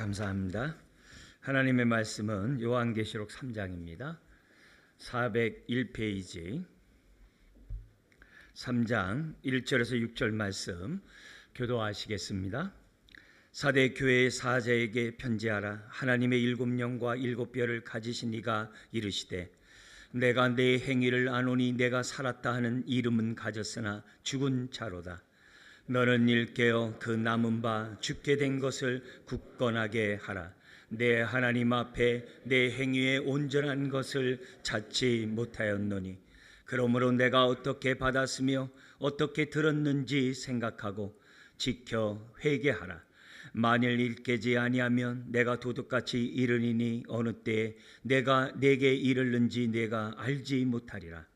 감사합니다. 하나님의 말씀은 요한계시록 3장입니다. 401페이지 3장 1절에서 6절 말씀 교도하시겠습니다. 사대 교회의 사자에게 편지하라. 하나님의 일곱 영과 일곱 뼈를 가지신 이가 이르시되 내가 내 행위를 아노니 내가 살았다 하는 이름은 가졌으나 죽은 자로다. 너는 일깨어 그 남은 바 죽게 된 것을 굳건하게 하라. 내 하나님 앞에 내 행위에 온전한 것을 찾지 못하였노니 그러므로 내가 어떻게 받았으며 어떻게 들었는지 생각하고 지켜 회개하라. 만일 일깨지 아니하면 내가 도둑같이 이르리니 어느 때에 내가 내게 이르는지 내가 알지 못하리라.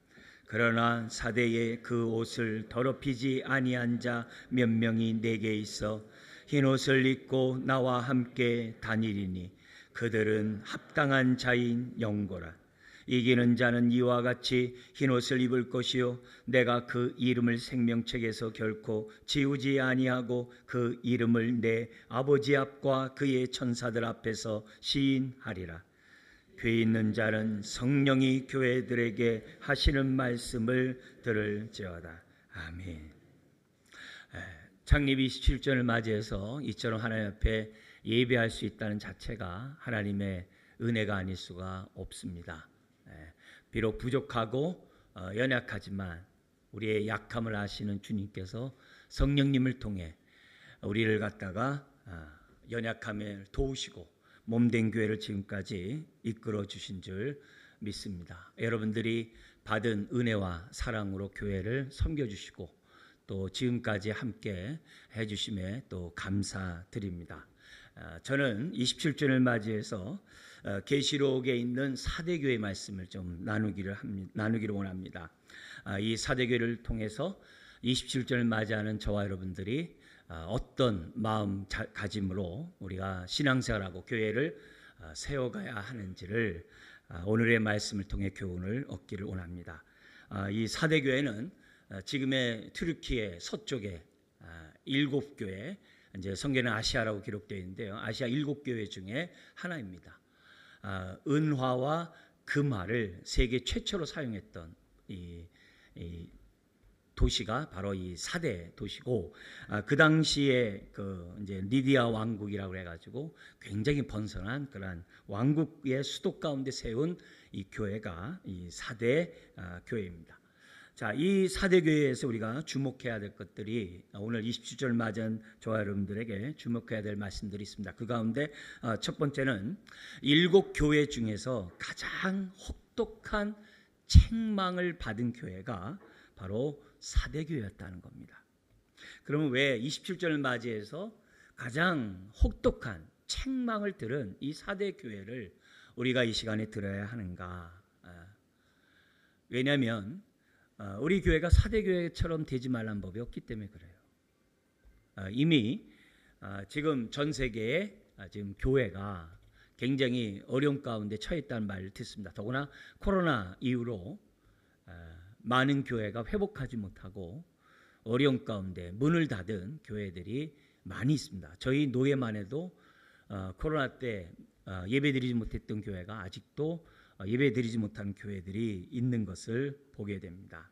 그러나 사대에 그 옷을 더럽히지 아니한 자 몇 명이 내게 있어 흰 옷을 입고 나와 함께 다니리니 그들은 합당한 자인 영고라. 이기는 자는 이와 같이 흰 옷을 입을 것이요 내가 그 이름을 생명책에서 결코 지우지 아니하고 그 이름을 내 아버지 앞과 그의 천사들 앞에서 시인하리라. 귀 있는 자는 성령이 교회들에게 하시는 말씀을 들을지어다. 아멘. 창립 27주년을 맞이해서 이처럼 하나님 앞에 예배할 수 있다는 자체가 하나님의 은혜가 아닐 수가 없습니다. 비록 부족하고 연약하지만 우리의 약함을 아시는 주님께서 성령님을 통해 우리를 갖다가 연약함을 도우시고 몸된 교회를 지금까지 이끌어 주신 줄 믿습니다. 여러분들이 받은 은혜와 사랑으로 교회를 섬겨주시고 또 지금까지 함께 해주심에 또 감사드립니다. 저는 27주년을 맞이해서 계시록에 있는 사대교회 말씀을 좀 나누기를 원합니다. 이 사대교회를 통해서 27주년을 맞이하는 저와 여러분들이 어떤 마음가짐으로 우리가 신앙생활하고 교회를 세워가야 하는지를 오늘의 말씀을 통해 교훈을 얻기를 원합니다. 이 사대교회는 지금의 튀르키예 서쪽에 7교회, 이제 성경에는 아시아라고 기록되어 있는데요. 아시아 7교회 중에 하나입니다. 은화와 금화를 세계 최초로 사용했던 이 도시가 바로 이 사대 도시고, 그 당시에 그 이제 리디아 왕국이라고 해가지고 굉장히 번성한 그러한 왕국의 수도 가운데 세운 이 교회가 이 사대 교회입니다. 자, 이 사대 교회에서 우리가 주목해야 될 것들이 오늘 27절 맞은 저와 여러분들에게 주목해야 될 말씀들이 있습니다. 그 가운데 첫 번째는 7교회 중에서 가장 혹독한 책망을 받은 교회가 바로 사대교회였다는 겁니다. 그러면 왜 27절을 맞이해서 가장 혹독한 책망을 들은 이 사대교회를 우리가 이 시간에 들어야 하는가? 왜냐하면 우리 교회가 사대교회처럼 되지 말라는 법이 없기 때문에 그래요. 이미 지금 전 세계에 지금 교회가 굉장히 어려움 가운데 처해 있다는 말을 듣습니다. 더구나 코로나 이후로 많은 교회가 회복하지 못하고 어려움 가운데 문을 닫은 교회들이 많이 있습니다. 저희 노예만 해도 코로나 때 예배드리지 못했던 교회가 아직도 예배드리지 못하는 교회들이 있는 것을 보게 됩니다.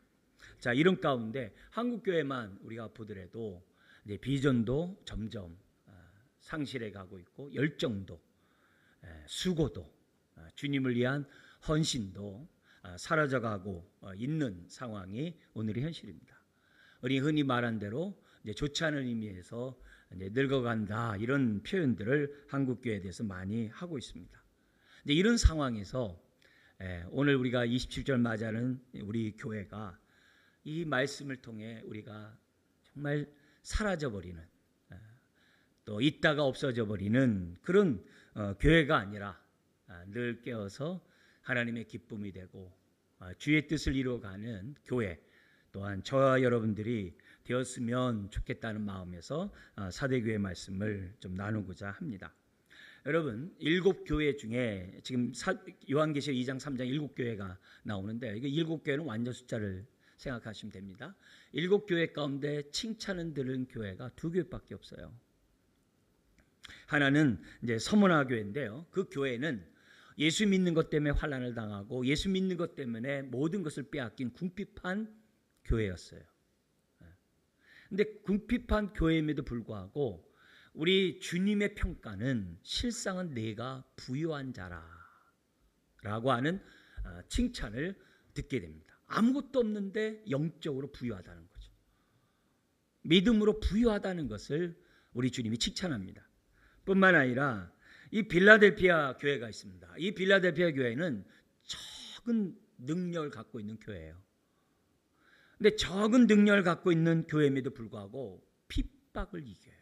자, 이런 가운데 한국 교회만 우리가 보더라도 이제 비전도 점점 상실해 가고 있고 열정도 수고도 주님을 위한 헌신도 사라져가고 있는 상황이 오늘의 현실입니다. 우리 흔히 말한 대로 이제 좋지 않은 의미에서 이제 늙어간다 이런 표현들을 한국 교회에 대해서 많이 하고 있습니다. 이제 이런 상황에서 오늘 우리가 27절 맞이하는 우리 교회가 이 말씀을 통해 우리가 정말 사라져버리는 또 있다가 없어져 버리는 그런 교회가 아니라 늘 깨어서 하나님의 기쁨이 되고 주의 뜻을 이루어가는 교회 또한 저와 여러분들이 되었으면 좋겠다는 마음에서 사대교회 말씀을 좀 나누고자 합니다. 여러분 7교회 중에 지금 요한계시록 2장 3장 7교회가 나오는데 이게 7교회는 완전 숫자를 생각하시면 됩니다. 7교회 가운데 칭찬을 들은 교회가 2교회밖에 없어요. 하나는 이제 서문화 교회인데요. 그 교회는 예수 믿는 것 때문에 환난을 당하고 예수 믿는 것 때문에 모든 것을 빼앗긴 궁핍한 교회였어요. 근데 궁핍한 교회임에도 불구하고 우리 주님의 평가는 실상은 내가 부유한 자라라고 하는 칭찬을 듣게 됩니다. 아무것도 없는데 영적으로 부유하다는 거죠. 믿음으로 부유하다는 것을 우리 주님이 칭찬합니다. 뿐만 아니라 이 빌라델피아 교회가 있습니다. 이 빌라델피아 교회는 적은 능력을 갖고 있는 교회예요. 근데 적은 능력을 갖고 있는 교회임에도 불구하고 핍박을 이겨요.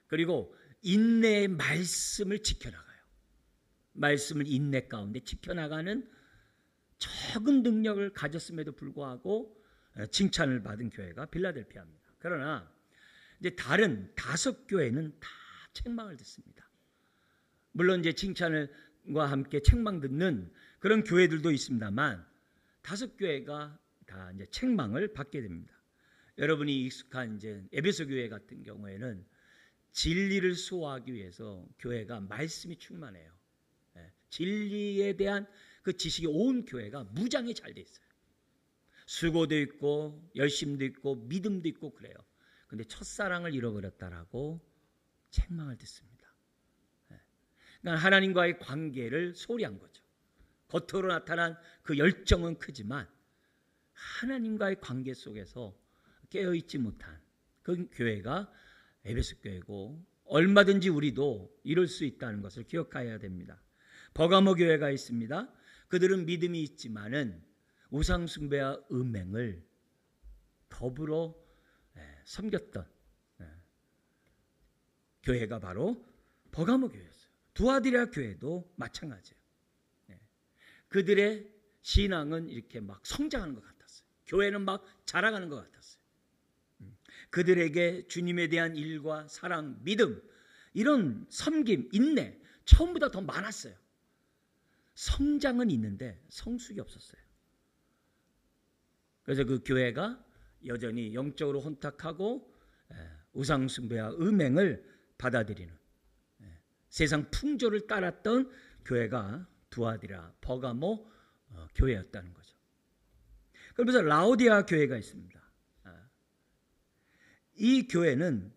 그리고 인내의 말씀을 지켜나가요. 말씀을 인내 가운데 지켜나가는 적은 능력을 가졌음에도 불구하고 칭찬을 받은 교회가 빌라델피아입니다. 그러나 이제 다른 5교회는 다 책망을 듣습니다. 물론 이제 칭찬과 함께 책망 듣는 그런 교회들도 있습니다만 5교회가 다 이제 책망을 받게 됩니다. 여러분이 익숙한 이제 에베소 교회 같은 경우에는 진리를 수호하기 위해서 교회가 말씀이 충만해요. 진리에 대한 그 지식이 온 교회가 무장이 잘 돼 있어요. 수고도 있고 열심도 있고 믿음도 있고 그래요. 근데 첫사랑을 잃어버렸다라고 책망을 듣습니다. 그러니까 하나님과의 관계를 소홀히 한 거죠. 겉으로 나타난 그 열정은 크지만 하나님과의 관계 속에서 깨어있지 못한 그 교회가 에베소 교회고 얼마든지 우리도 이룰 수 있다는 것을 기억해야 됩니다. 버가모 교회가 있습니다. 그들은 믿음이 있지만은 우상 숭배와 음행을 더불어 섬겼던 교회가 바로 버가모 교회였어요. 두아디라 교회도 마찬가지예요. 그들의 신앙은 이렇게 막 성장하는 것 같았어요. 교회는 막 자라가는 것 같았어요. 그들에게 주님에 대한 일과 사랑, 믿음, 이런 섬김, 인내 처음보다 더 많았어요. 성장은 있는데 성숙이 없었어요. 그래서 그 교회가 여전히 영적으로 혼탁하고 우상 숭배와 음행을 받아들이는 세상 풍조를 따랐던 교회가 두아디라, 버가모 교회였다는 거죠. 그러면서 라오디아 교회가 있습니다. 이 교회는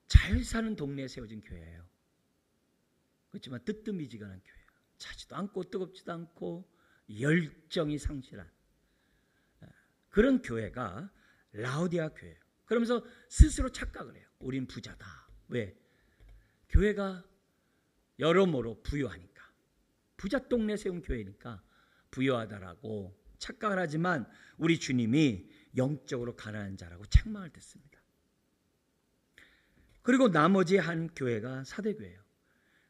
잘 사는 동네에 세워진 교회예요. 그렇지만 뜨뜻미지근한 교회예요. 차지도 않고 뜨겁지도 않고 열정이 상실한 그런 교회가 라오디아 교회예요. 그러면서 스스로 착각을 해요. 우린 부자다. 왜? 교회가 여러모로 부유하니까. 부자 동네 세운 교회니까 부유하다라고 착각을 하지만 우리 주님이 영적으로 가난한 자라고 책망을 듣습니다. 그리고 나머지 한 교회가 사대교회예요.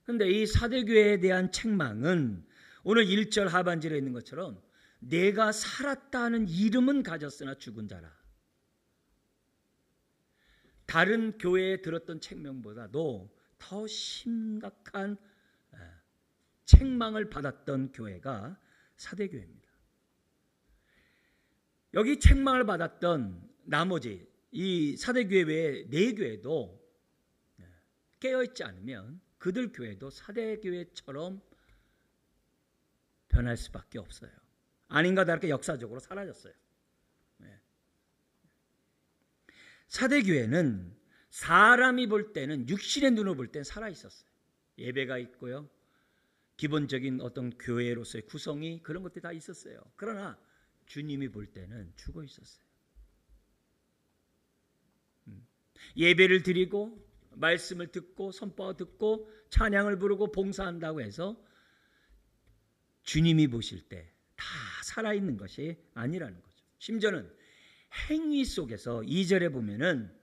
그런데 이 사대교회에 대한 책망은 오늘 1절 하반절에 있는 것처럼 내가 살았다는 이름은 가졌으나 죽은 자라. 다른 교회에 들었던 책망보다도 더 심각한 책망을 받았던 교회가 사대교회입니다. 여기 책망을 받았던 나머지 이 사대교회 외에 4교회도 깨어있지 않으면 그들 교회도 사대교회처럼 변할 수밖에 없어요. 아닌가 다르게 역사적으로 사라졌어요. 사대교회는 사람이 볼 때는 육신의 눈으로 볼 때는 살아있었어요. 예배가 있고요. 기본적인 어떤 교회로서의 구성이 그런 것들이 다 있었어요. 그러나 주님이 볼 때는 죽어 있었어요. 예배를 드리고 말씀을 듣고 선포 듣고 찬양을 부르고 봉사한다고 해서 주님이 보실 때 다 살아있는 것이 아니라는 거죠. 심지어는 행위 속에서 2절에 보면은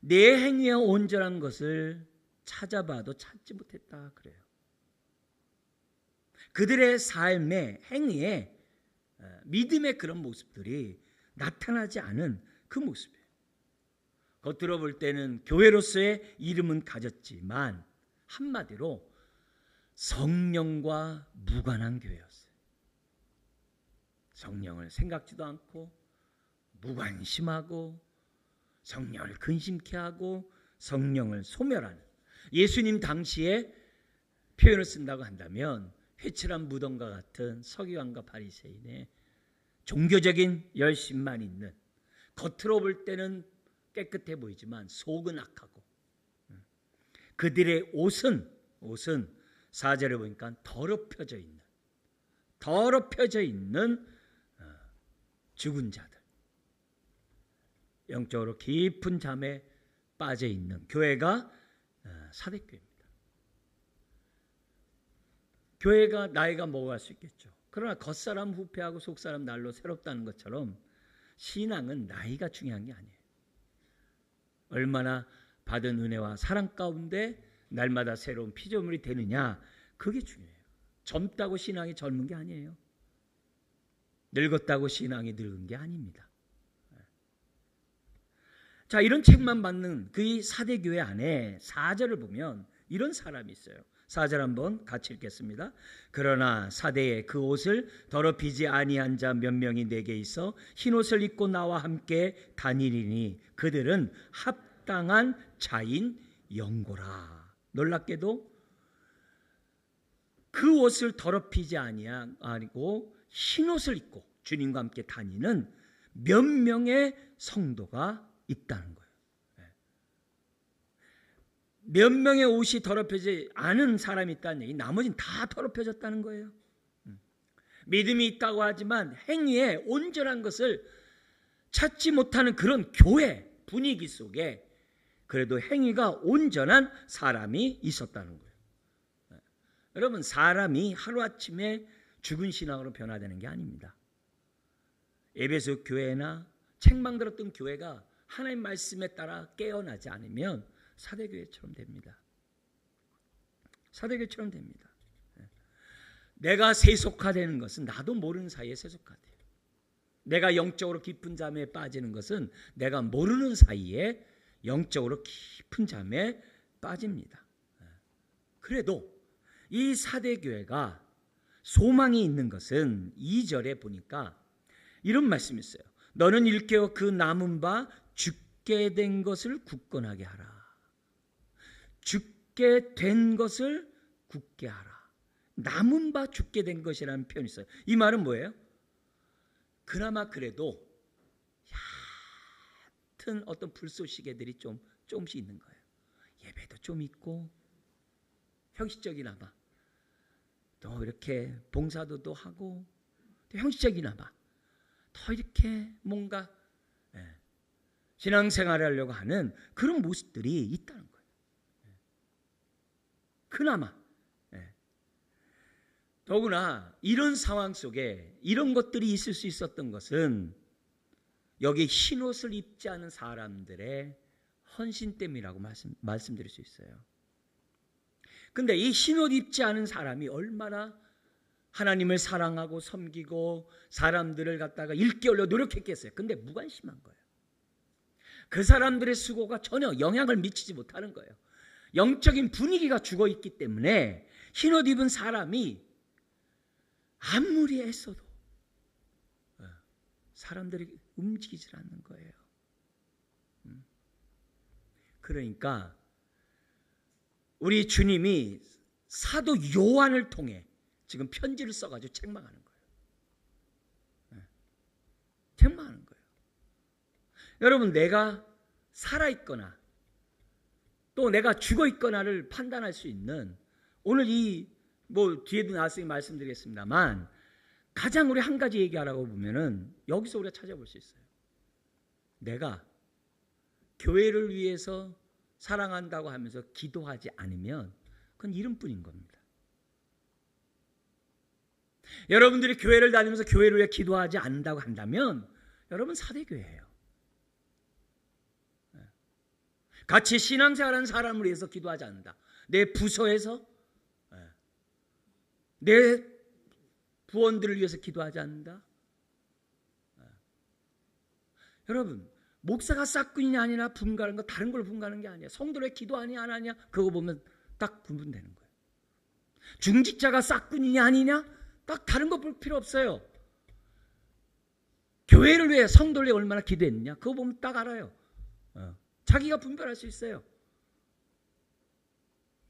내 행위와 온전한 것을 찾아봐도 찾지 못했다 그래요. 그들의 삶의 행위에 믿음의 그런 모습들이 나타나지 않은 그 모습이에요. 겉으로 볼 때는 교회로서의 이름은 가졌지만 한마디로 성령과 무관한 교회였어요. 성령을 생각지도 않고 무관심하고 성령을 근심케 하고 성령을 소멸하는, 예수님 당시에 표현을 쓴다고 한다면 회칠한 무덤과 같은 서기관과 바리새인의 종교적인 열심만 있는, 겉으로 볼 때는 깨끗해 보이지만 속은 악하고, 그들의 옷은 4절에 보니까 더럽혀져 있는 죽은 자들, 영적으로 깊은 잠에 빠져 있는 교회가 사대교회입니다. 교회가 나이가 먹어갈 수 있겠죠. 그러나 겉사람 후패하고 속사람 날로 새롭다는 것처럼 신앙은 나이가 중요한 게 아니에요. 얼마나 받은 은혜와 사랑 가운데 날마다 새로운 피조물이 되느냐, 그게 중요해요. 젊다고 신앙이 젊은 게 아니에요. 늙었다고 신앙이 늙은 게 아닙니다. 자, 이런 책만 받는 그 사대교회 안에 4절을 보면 이런 사람이 있어요. 4절 한번 같이 읽겠습니다. 그러나 사대에 그 옷을 더럽히지 아니한 자 몇 명이 내게 있어 흰옷을 입고 나와 함께 다니리니 그들은 합당한 자인 영고라. 놀랍게도 그 옷을 더럽히지 아니고 흰옷을 입고 주님과 함께 다니는 몇 명의 성도가 있다는 거예요. 몇 명의 옷이 더럽혀지지 않은 사람이 있다는 얘기, 나머지는 다 더럽혀졌다는 거예요. 믿음이 있다고 하지만 행위에 온전한 것을 찾지 못하는 그런 교회 분위기 속에 그래도 행위가 온전한 사람이 있었다는 거예요. 여러분, 사람이 하루아침에 죽은 신앙으로 변화되는 게 아닙니다. 에베소 교회나 책망 들었던 교회가 하나님 말씀에 따라 깨어나지 않으면 사대교회처럼 됩니다. 사대교회처럼 됩니다. 내가 세속화되는 것은 나도 모르는 사이에 세속화돼요. 내가 영적으로 깊은 잠에 빠지는 것은 내가 모르는 사이에 영적으로 깊은 잠에 빠집니다. 그래도 이 사대교회가 소망이 있는 것은 2절에 보니까 이런 말씀이 있어요. 너는 일깨워 그 남은 바 죽게 된 것을 굳건하게 하라. 죽게 된 것을 굳게 하라. 남은 바 죽게 된 것이라는 표현이 있어요. 이 말은 뭐예요? 그나마 그래도 얕은 어떤 불쏘시개들이 조금씩 있는 거예요. 예배도 좀 있고 형식적이나마 또 이렇게 봉사도 하고 또 형식적이나마 더 이렇게 뭔가 신앙생활을 하려고 하는 그런 모습들이 있다는 거예요. 그나마. 더구나 이런 상황 속에 이런 것들이 있을 수 있었던 것은 여기 흰옷을 입지 않은 사람들의 헌신 때문이라고 말씀드릴 수 있어요. 근데 이 흰옷 입지 않은 사람이 얼마나 하나님을 사랑하고 섬기고 사람들을 갖다가 일깨우려 노력했겠어요. 근데 무관심한 거예요. 그 사람들의 수고가 전혀 영향을 미치지 못하는 거예요. 영적인 분위기가 죽어 있기 때문에 흰옷 입은 사람이 아무리 애써도 사람들이 움직이질 않는 거예요. 그러니까 우리 주님이 사도 요한을 통해 지금 편지를 써가지고 책망하는 거예요. 책망하는 거예요. 여러분, 내가 살아있거나 또 내가 죽어있거나를 판단할 수 있는 오늘 뒤에도 나중에 말씀드리겠습니다만 가장 우리 한 가지 얘기하라고 보면은 여기서 우리가 찾아볼 수 있어요. 내가 교회를 위해서 사랑한다고 하면서 기도하지 않으면 그건 이름뿐인 겁니다. 여러분들이 교회를 다니면서 교회를 위해 기도하지 않는다고 한다면 여러분 사대교회예요. 같이 신앙생활하는 사람을 위해서 기도하지 않는다. 내 부서에서 내 부원들을 위해서 기도하지 않는다. 여러분, 목사가 싹군이냐 아니냐 분가하는 거 다른 걸 분가하는 게 아니야. 성도를 기도하니 안 하냐 그거 보면 딱 구분되는 거예요. 중직자가 싹군이냐 아니냐 딱 다른 거 볼 필요 없어요. 교회를 위해 성도를 위해 얼마나 기도했느냐 그거 보면 딱 알아요. 자기가 분별할 수 있어요.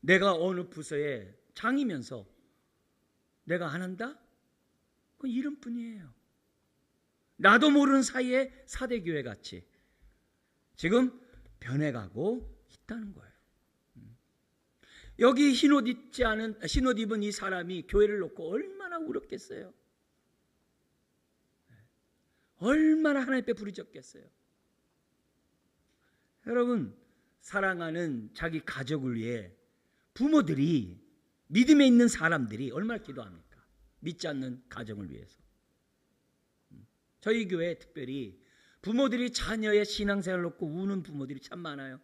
내가 어느 부서에 장이면서 내가 안 한다? 그건 이름뿐이에요. 나도 모르는 사이에 사대교회 같이 지금 변해가고 있다는 거예요. 여기 흰옷 입은 이 사람이 교회를 놓고 얼마나 울었겠어요. 얼마나 하나님 앞에 부르짖겠어요. 여러분, 사랑하는 자기 가족을 위해 부모들이, 믿음에 있는 사람들이 얼마나 기도합니까? 믿지 않는 가정을 위해서. 저희 교회에 특별히 부모들이 자녀의 신앙생활을 놓고 우는 부모들이 참 많아요.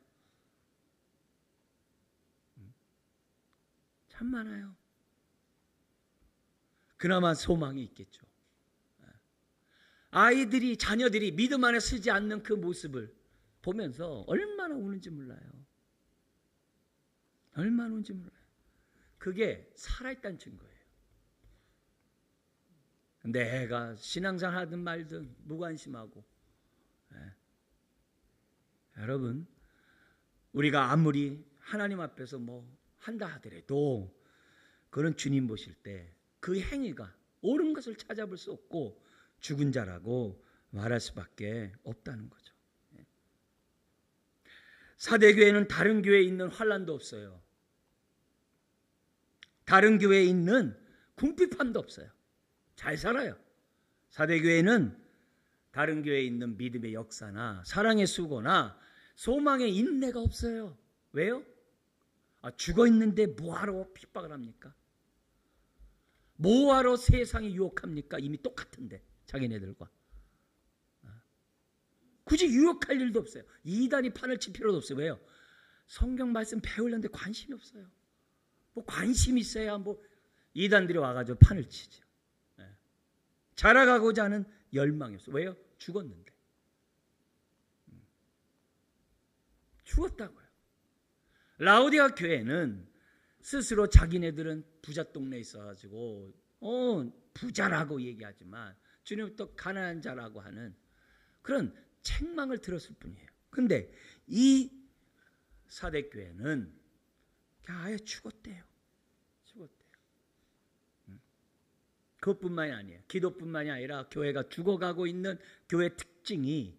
참 많아요. 그나마 소망이 있겠죠. 아이들이, 자녀들이 믿음 안에 서지 않는 그 모습을 보면서 얼마나 우는지 몰라요. 얼마나 우는지 몰라요. 그게 살아있다는 증거예요. 내가 신앙생활 하든 말든 무관심하고. 여러분, 우리가 아무리 하나님 앞에서 뭐 한다 하더라도 그런 주님 보실 때 그 행위가 옳은 것을 찾아볼 수 없고 죽은 자라고 말할 수밖에 없다는 거죠. 사대교회는 다른 교회에 있는 환난도 없어요. 다른 교회에 있는 궁핍함도 없어요. 잘 살아요. 사대교회는 다른 교회에 있는 믿음의 역사나 사랑의 수고나 소망의 인내가 없어요. 왜요? 죽어 있는데 뭐하러 핍박을 합니까? 뭐하러 세상이 유혹합니까? 이미 똑같은데 자기네들과. 굳이 유혹할 일도 없어요. 이단이 판을 칠 필요도 없어요. 왜요? 성경 말씀 배우려는데 관심이 없어요. 뭐 관심이 있어야 뭐 이단들이 와가지고 판을 치죠. 자라가고자 하는 열망이 없어요. 왜요? 죽었는데. 죽었다고요. 라오디가 교회는 스스로 자기네들은 부자 동네에 있어가지고 부자라고 얘기하지만 주님부터 가난한 자라고 하는 그런 책망을 들었을 뿐이에요. 그런데 이 사대교회는 아예 죽었대요. 죽었대요. 그것뿐만이 아니에요. 기도뿐만이 아니라 교회가 죽어가고 있는 교회 특징이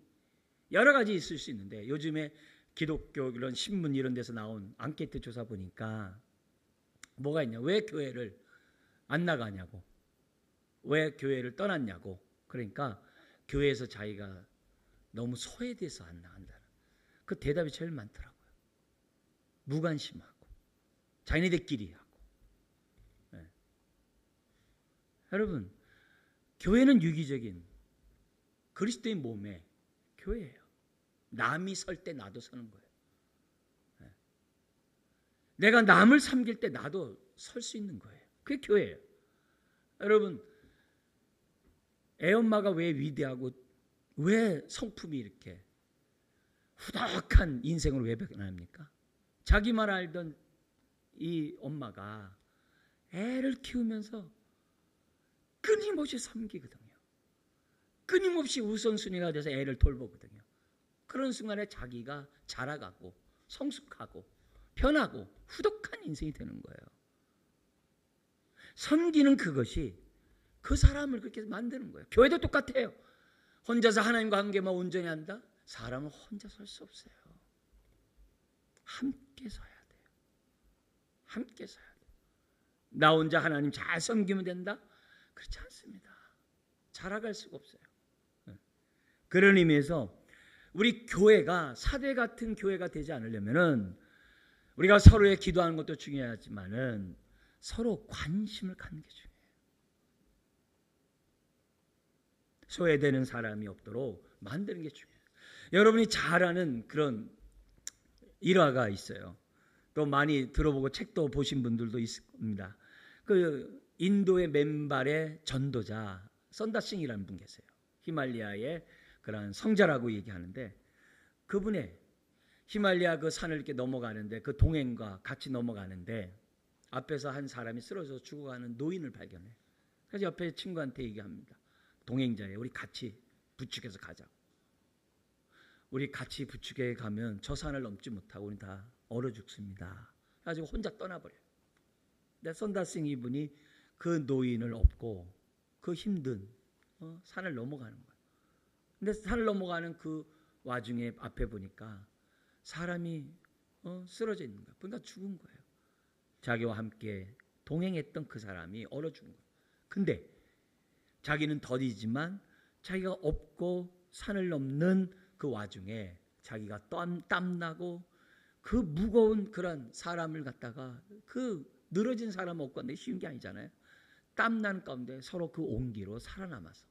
여러 가지 있을 수 있는데, 요즘에 기독교 이런 신문 이런 데서 나온 앙케이트 조사 보니까 뭐가 있냐? 왜 교회를 안 나가냐고, 왜 교회를 떠났냐고. 그러니까 교회에서 자기가 너무 소외돼서 안 나간다는 그 대답이 제일 많더라고요. 무관심하고 자기네들끼리 하고. 여러분, 교회는 유기적인 그리스도의 몸에 교회예요. 남이 설 때 나도 서는 거예요. 내가 남을 섬길 때 나도 설 수 있는 거예요. 그게 교회예요. 여러분, 애엄마가 왜 위대하고 왜 성품이 이렇게 후덕한 인생으로 왜 변합니까? 자기만 알던 이 엄마가 애를 키우면서 끊임없이 섬기거든요. 끊임없이 우선순위가 돼서 애를 돌보거든요. 그런 순간에 자기가 자라가고 성숙하고 변하고 후덕한 인생이 되는 거예요. 섬기는 그것이 그 사람을 그렇게 만드는 거예요. 교회도 똑같아요. 혼자서 하나님과 관계만 온전히 한다? 사람은 혼자 설 수 없어요. 함께 서야 돼요. 함께 서야 돼요. 나 혼자 하나님 잘 섬기면 된다? 그렇지 않습니다. 자라갈 수가 없어요. 그런 의미에서 우리 교회가 사대 같은 교회가 되지 않으려면은 우리가 서로의 기도하는 것도 중요하지만은 서로 관심을 갖는 게 중요해요. 소외되는 사람이 없도록 만드는 게 중요해요. 여러분이 잘 아는 그런 일화가 있어요. 또 많이 들어보고 책도 보신 분들도 있습니다. 그 인도의 맨발의 전도자 선다싱이라는 분 계세요. 히말라야의 그런 성자라고 얘기하는데, 그분의 히말라야 그 산을 이렇게 넘어가는데, 그 동행과 같이 넘어가는데 앞에서 한 사람이 쓰러져서 죽어가는 노인을 발견해. 그래서 옆에 친구한테 얘기합니다. 동행자예요. 우리 같이 부축해서 가자고. 우리 같이 부축해 가면 저 산을 넘지 못하고 우리 다 얼어 죽습니다. 가지고 혼자 떠나버려요. 근데 선다싱 이분이 그 노인을 업고 그 힘든 산을 넘어가는 거예요. 근데 산을 넘어가는 그 와중에 앞에 보니까 사람이 쓰러져 있는 거예요. 그러니까 죽은 거예요. 자기와 함께 동행했던 그 사람이 얼어 죽은 거예요. 근데 자기는 더디지만 자기가 업고 산을 넘는 그 와중에 자기가 땀나고 그 무거운 그런 사람을 갖다가 그 늘어진 사람 업고 하는 게 쉬운 게 아니잖아요. 땀난 가운데 서로 그 온기로 살아남아서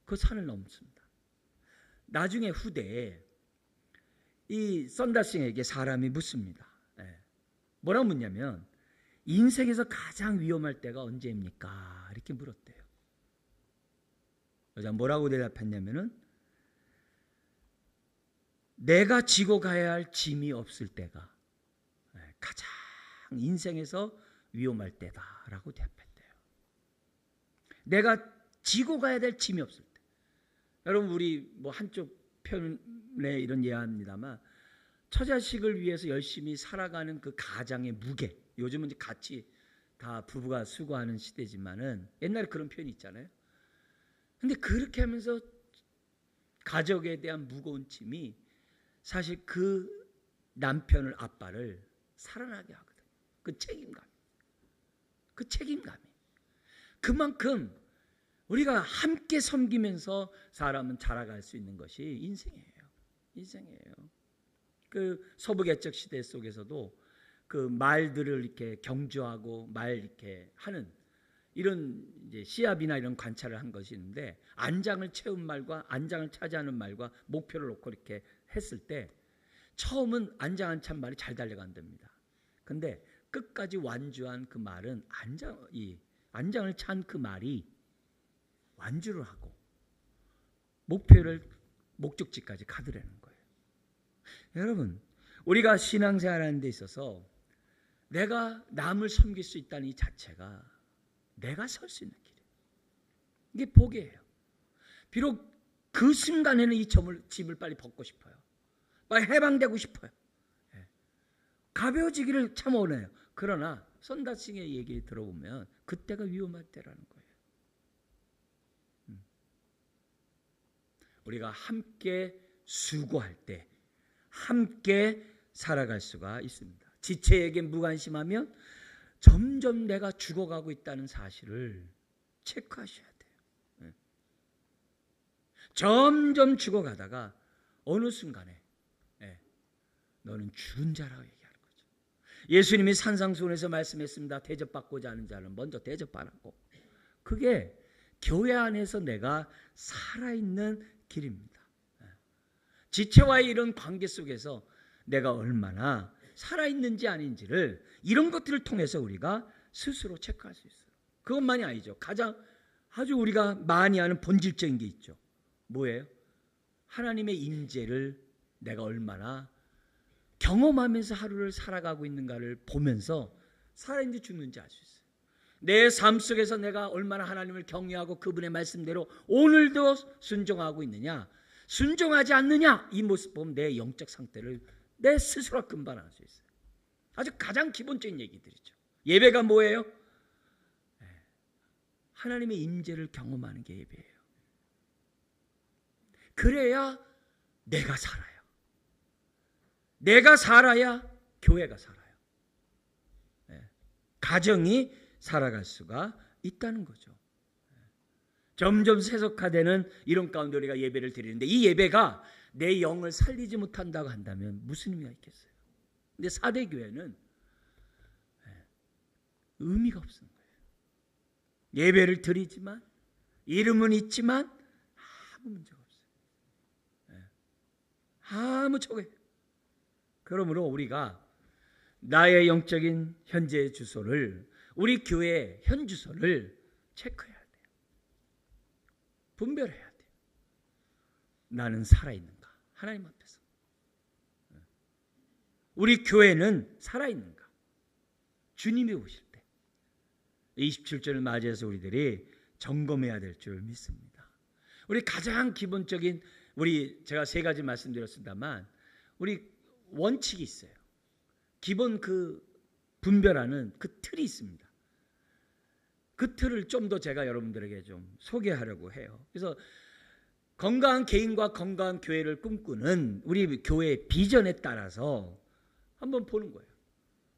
그 산을 넘습니다. 나중에 후대에 이 썬다싱에게 사람이 묻습니다. 뭐라고 묻냐면 인생에서 가장 위험할 때가 언제입니까? 이렇게 물었대요. 여자 뭐라고 대답했냐면은 내가 지고 가야 할 짐이 없을 때가 가장 인생에서 위험할 때다라고 대답했대요. 내가 지고 가야 될 짐이 없을 때. 여러분 우리 뭐 한쪽 편에 이런 예화입니다만 처자식을 위해서 열심히 살아가는 그 가장의 무게. 요즘은 이제 같이 다 부부가 수고하는 시대지만은 옛날에 그런 표현이 있잖아요. 근데 그렇게 하면서 가족에 대한 무거운 짐이 사실 그 남편을 아빠를 살아나게 하거든요. 그 책임감. 그 책임감이. 그만큼 우리가 함께 섬기면서 사람은 자라갈 수 있는 것이 인생이에요. 인생이에요. 그 서부개척 시대 속에서도 그 말들을 이렇게 경주하고 말 이렇게 하는 이런 이제 시합이나 이런 관찰을 한 것이 있는데 안장을 채운 말과 안장을 차지하는 말과 목표를 놓고 이렇게 했을 때 처음은 안장 안 찬 말이 잘 달려간답니다. 근데 끝까지 완주한 그 말은 안장을 찬 그 말이 완주를 하고 목적지까지 가더라는 거예요. 여러분 우리가 신앙생활하는 데 있어서 내가 남을 섬길 수 있다는 이 자체가 내가 설 수 있는 길이에요. 이게 복이에요. 비록 그 순간에는 이 짐을 빨리 벗고 싶어요. 빨리 해방되고 싶어요. 가벼워지기를 참 원해요. 그러나 선다싱의 얘기 들어보면 그때가 위험할 때라는 거예요. 우리가 함께 수고할 때 함께 살아갈 수가 있습니다. 지체에게 무관심하면 점점 내가 죽어가고 있다는 사실을 체크하셔야 돼요. 점점 죽어가다가 어느 순간에 너는 죽은 자라고 얘기하는 거죠. 예수님이 산상수훈에서 말씀했습니다. 대접받고자 하는 자는 먼저 대접받았고 그게 교회 안에서 내가 살아있는 길입니다. 지체와의 이런 관계 속에서 내가 얼마나 살아있는지 아닌지를 이런 것들을 통해서 우리가 스스로 체크할 수 있어요. 그것만이 아니죠. 가장 아주 우리가 많이 하는 본질적인 게 있죠. 뭐예요? 하나님의 임재를 내가 얼마나 경험하면서 하루를 살아가고 있는가를 보면서 살아있는지 죽는지 알 수 있어요. 내 삶 속에서 내가 얼마나 하나님을 경외하고 그분의 말씀대로 오늘도 순종하고 있느냐 순종하지 않느냐 이 모습 보면 내 영적 상태를 내 스스로 금방 알 수 있어요. 아주 가장 기본적인 얘기들이죠. 예배가 뭐예요? 하나님의 임재를 경험하는 게 예배예요. 그래야 내가 살아요. 내가 살아야 교회가 살아요. 가정이 살아갈 수가 있다는 거죠. 점점 세속화되는 이런 가운데 우리가 예배를 드리는데 이 예배가 내 영을 살리지 못한다고 한다면 무슨 의미가 있겠어요? 근데 4대 교회는 의미가 없는 거예요. 예배를 드리지만 이름은 있지만 아무 문제가 없어요. 아무 적어요. 그러므로 우리가 나의 영적인 현재 주소를 우리 교회의 현 주소를 체크해야 돼요. 분별해야 돼요. 나는 살아있는가? 하나님 앞에서. 우리 교회는 살아있는가? 주님이 오실 때 27절을 맞이해서 우리들이 점검해야 될 줄 믿습니다. 우리 가장 기본적인 제가 3가지 말씀드렸습니다만 우리 원칙이 있어요. 기본 그 분별하는 그 틀이 있습니다. 그 틀을 좀 더 제가 여러분들에게 좀 소개하려고 해요. 그래서 건강한 개인과 건강한 교회를 꿈꾸는 우리 교회의 비전에 따라서 한번 보는 거예요.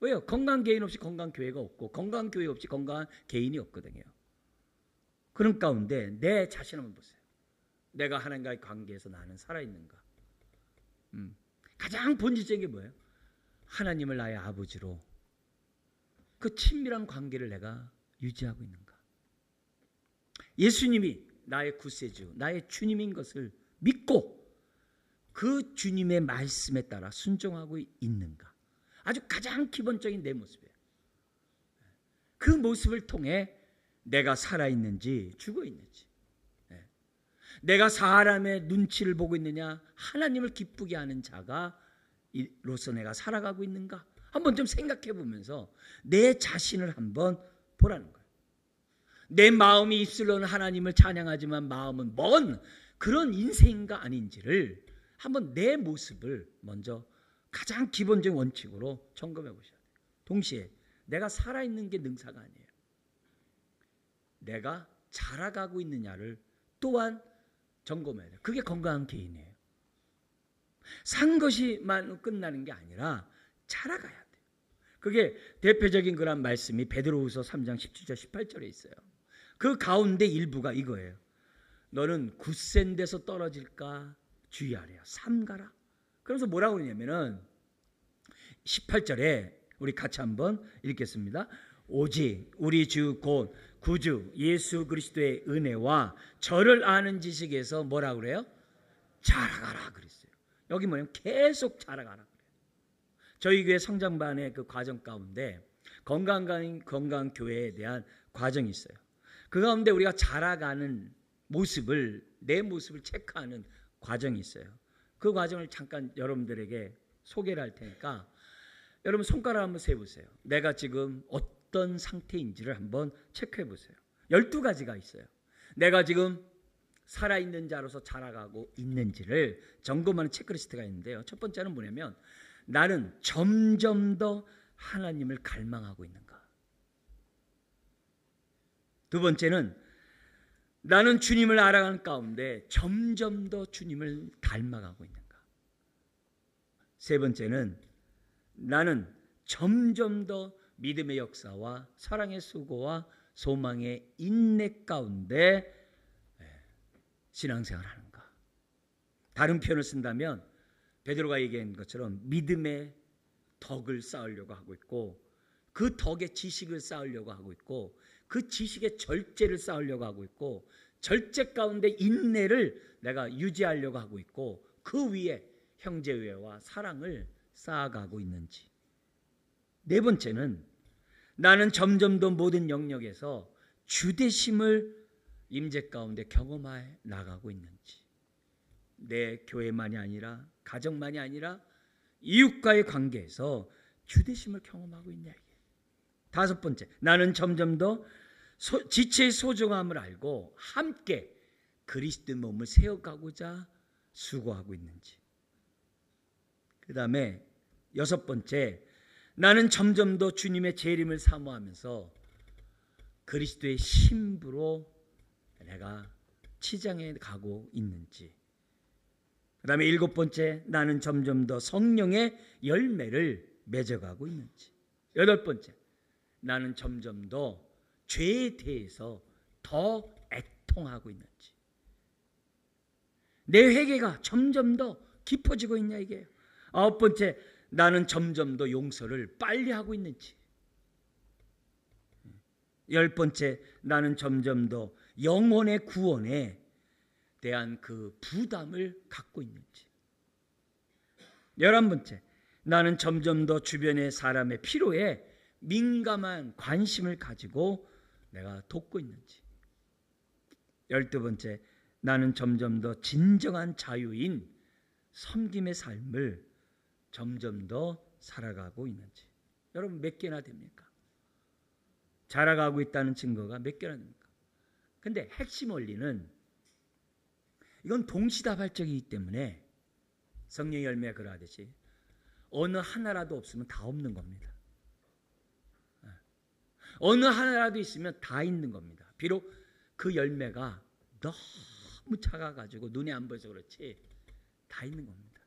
왜요? 건강한 개인 없이 건강한 교회가 없고 건강한 교회 없이 건강한 개인이 없거든요. 그런 가운데 내 자신 한번 보세요. 내가 하나님과의 관계에서 나는 살아있는가? 가장 본질적인 게 뭐예요? 하나님을 나의 아버지로 그 친밀한 관계를 내가 유지하고 있는가? 예수님이 나의 구세주, 나의 주님인 것을 믿고 그 주님의 말씀에 따라 순종하고 있는가? 아주 가장 기본적인 내 모습이에요. 그 모습을 통해 내가 살아있는지 죽어있는지, 내가 사람의 눈치를 보고 있느냐, 하나님을 기쁘게 하는 자가로서 내가 살아가고 있는가? 한번 좀 생각해 보면서 내 자신을 한번 보라는 거예요. 내 마음이 입술로는 하나님을 찬양하지만 마음은 먼 그런 인생인가 아닌지를 한번 내 모습을 먼저 가장 기본적인 원칙으로 점검해 보셔야 돼요. 동시에 내가 살아있는 게 능사가 아니에요. 내가 자라가고 있느냐를 또한 점검해야 돼요. 그게 건강한 개인이에요. 산 것이만 끝나는 게 아니라 자라가야 돼요. 그게 대표적인 그런 말씀이 베드로후서 3장 17절 18절에 있어요. 그 가운데 일부가 이거예요. 너는 굳센 데서 떨어질까 주의하래요. 삼가라. 그래서 뭐라고 그러냐면은 18절에 우리 같이 한번 읽겠습니다. 오직 우리 주 곧 구주 예수 그리스도의 은혜와 저를 아는 지식에서 뭐라고 그래요? 자라가라 그랬어요. 여기 뭐냐면 계속 자라가라 그래요. 저희 교회 성장반의 그 과정 가운데 건강 교회에 대한 과정이 있어요. 그 가운데 우리가 자라가는 모습을, 내 모습을 체크하는 과정이 있어요. 그 과정을 잠깐 여러분들에게 소개를 할 테니까 여러분 손가락 한번 세보세요. 내가 지금 어떤 상태인지를 한번 체크해 보세요. 12가지가 있어요. 내가 지금 살아있는 자로서 자라가고 있는지를 점검하는 체크리스트가 있는데요. 첫 번째는 뭐냐면 나는 점점 더 하나님을 갈망하고 있는가. 두 번째는 나는 주님을 알아가는 가운데 점점 더 주님을 닮아가고 있는가. 세 번째는 나는 점점 더 믿음의 역사와 사랑의 수고와 소망의 인내 가운데 신앙생활을 하는가. 다른 표현을 쓴다면 베드로가 얘기한 것처럼 믿음의 덕을 쌓으려고 하고 있고 그 덕의 지식을 쌓으려고 하고 있고 그 지식의 절제를 쌓으려고 하고 있고 절제 가운데 인내를 내가 유지하려고 하고 있고 그 위에 형제회와 사랑을 쌓아가고 있는지. 네 번째는 나는 점점 더 모든 영역에서 주되심을 임재 가운데 경험해 나가고 있는지. 내 교회만이 아니라 가정만이 아니라 이웃과의 관계에서 주되심을 경험하고 있냐. 다섯 번째, 나는 점점 더 지체의 소중함을 알고 함께 그리스도의 몸을 세워가고자 수고하고 있는지. 그 다음에 여섯 번째, 나는 점점 더 주님의 재림을 사모하면서 그리스도의 신부로 내가 치장해 가고 있는지. 그 다음에 일곱 번째, 나는 점점 더 성령의 열매를 맺어가고 있는지. 여덟 번째, 나는 점점 더 죄에 대해서 더 애통하고 있는지. 내 회개가 점점 더 깊어지고 있냐 이게. 아홉 번째, 나는 점점 더 용서를 빨리 하고 있는지. 열 번째, 나는 점점 더 영혼의 구원에 대한 그 부담을 갖고 있는지. 11번째, 나는 점점 더 주변의 사람의 필요에 민감한 관심을 가지고 내가 돕고 있는지. 12번째, 나는 점점 더 진정한 자유인 섬김의 삶을 점점 더 살아가고 있는지. 여러분 몇 개나 됩니까? 자라가고 있다는 증거가 몇 개나 됩니까? 근데 핵심 원리는 이건 동시다발적이기 때문에 성령의 열매가 그러하듯이 어느 하나라도 없으면 다 없는 겁니다. 어느 하나라도 있으면 다 있는 겁니다. 비록 그 열매가 너무 작아가지고 눈에 안 보여서 그렇지 다 있는 겁니다.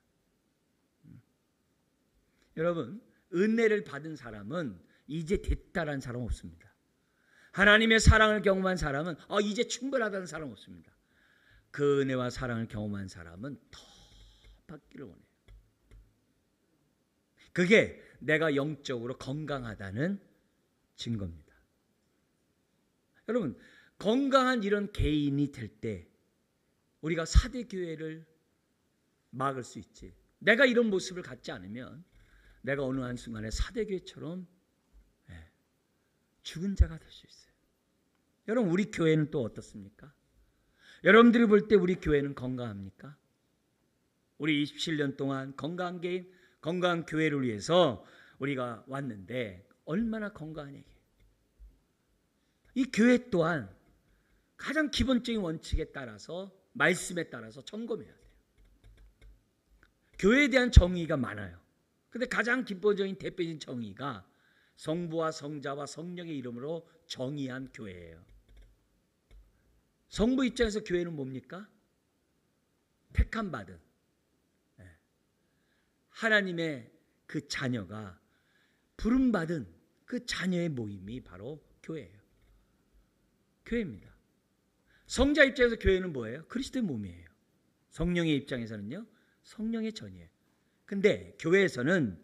여러분, 은혜를 받은 사람은 이제 됐다라는 사람 없습니다. 하나님의 사랑을 경험한 사람은 이제 충분하다는 사람 없습니다. 그 은혜와 사랑을 경험한 사람은 더 받기를 원해요. 그게 내가 영적으로 건강하다는 증거입니다. 여러분, 건강한 이런 개인이 될 때 우리가 사대교회를 막을 수 있지. 내가 이런 모습을 갖지 않으면 내가 어느 한순간에 사대교회처럼 죽은 자가 될 수 있어요. 여러분, 우리 교회는 또 어떻습니까? 여러분들이 볼 때 우리 교회는 건강합니까? 우리 27년 동안 건강한 개인, 건강한 교회를 위해서 우리가 왔는데 얼마나 건강하냐. 이 교회 또한 가장 기본적인 원칙에 따라서, 말씀에 따라서 점검해야 돼요. 교회에 대한 정의가 많아요. 근데 가장 기본적인 대표적인 정의가 성부와 성자와 성령의 이름으로 정의한 교회예요. 성부 입장에서 교회는 뭡니까? 택함 받은 하나님의 그 자녀가 부름 받은 그 자녀의 모임이 바로 교회예요. 교회입니다. 성자 입장에서 교회는 뭐예요? 그리스도의 몸이에요. 성령의 입장에서는요, 성령의 전이에요. 근데 교회에서는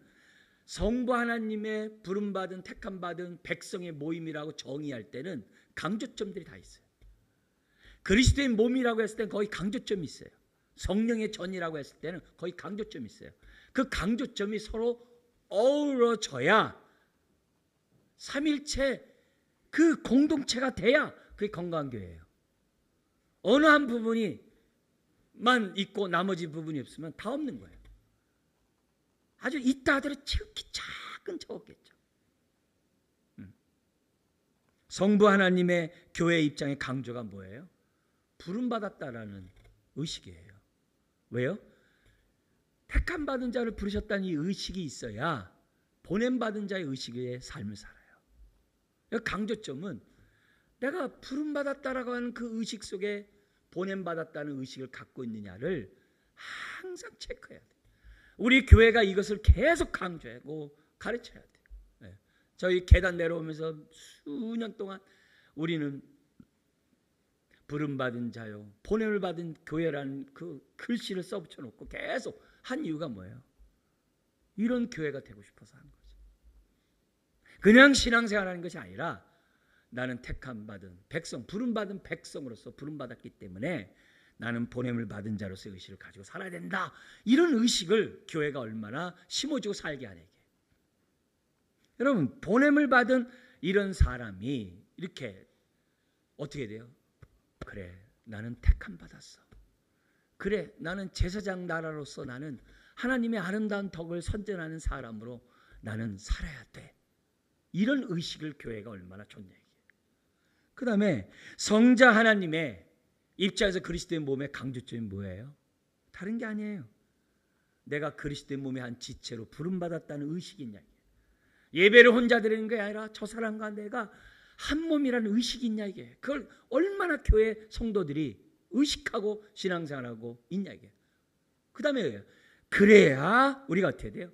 성부 하나님의 부름받은 택함받은 백성의 모임이라고 정의할 때는 강조점들이 다 있어요. 그리스도의 몸이라고 했을 때는 거의 강조점이 있어요. 성령의 전이라고 했을 때는 거의 강조점이 있어요. 그 강조점이 서로 어우러져야 삼일체 그 공동체가 돼야 그게 건강한 교회예요. 어느 한 부분이만 있고 나머지 부분이 없으면 다 없는 거예요. 아주 있다 하더라도 지극히 작은 적었겠죠. 성부 하나님의 교회 입장의 강조가 뭐예요? 부름받았다라는 의식이에요. 왜요? 택함받은 자를 부르셨다는 이 의식이 있어야 보냄받은 자의 의식의 삶을 살아요. 강조점은 내가 부름받았다라고 하는 그 의식 속에 보냄받았다는 의식을 갖고 있느냐를 항상 체크해야 돼요. 우리 교회가 이것을 계속 강조하고 가르쳐야 돼요. 네. 저희 계단 내려오면서 수년 동안 우리는 부름받은 자요, 보냄을 받은 교회라는 그 글씨를 써붙여 놓고 계속 한 이유가 뭐예요? 이런 교회가 되고 싶어서 한 거죠. 그냥 신앙생활하는 것이 아니라 나는 택함받은 백성, 부름받은 백성으로서 부름받았기 때문에 나는 보냄을 받은 자로서의 의식을 가지고 살아야 된다. 이런 의식을 교회가 얼마나 심어주고 살게 하는 게. 여러분, 보냄을 받은 이런 사람이 이렇게 어떻게 돼요? 그래, 나는 택함 받았어. 그래, 나는 제사장 나라로서 나는 하나님의 아름다운 덕을 선전하는 사람으로 나는 살아야 돼. 이런 의식을 교회가 얼마나 좋냐. 그 다음에 성자 하나님의 입장에서 그리스도의 몸의 강조점이 뭐예요? 다른 게 아니에요. 내가 그리스도의 몸의 한 지체로 부름받았다는 의식이 있냐. 예배를 혼자 드리는 게 아니라 저 사람과 내가 한 몸이라는 의식이 있냐 이게. 그걸 얼마나 교회 성도들이 의식하고 신앙생활하고 있냐 이게. 그 다음에 그래야 우리가 어떻게 돼요?